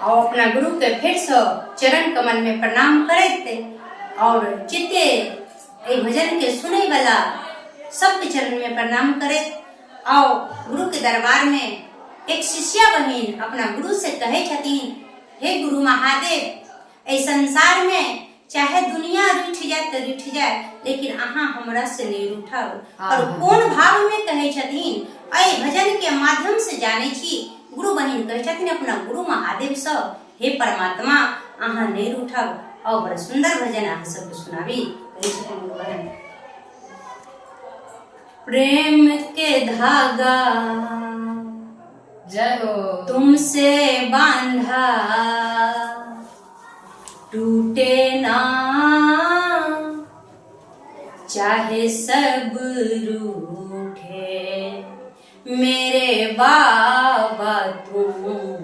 और अपना गुरु के फिर से चरण कमल में प्रणाम करे और चित्ते ए भजन के सुने वाला सबके चरण में प्रणाम करे और गुरु के दरबार में एक शिष्या बहिन अपना गुरु से कहे छतीन, हे गुरु महादेव, ए संसार में चाहे दुनिया रूठ जाए तो रूठ जाए, लेकिन अहाँ हमरा से नहीं रूठब। और कौन भाव में कहे छतीन, ए भजन के माध्यम से जाने छी। गुरु बहिन कहे छतीन अपना गुरु महादेव से, हे परमात्मा अहाँ नहीं रूठब। और बड़ा सुंदर भजन अहाँ सबके सुनावी। कहे छतीन गुरु बहिन, प्रेम के धागा जय हो तुमसे बांधा टूटे ना, चाहे सब रूठे मेरे बाबा तुम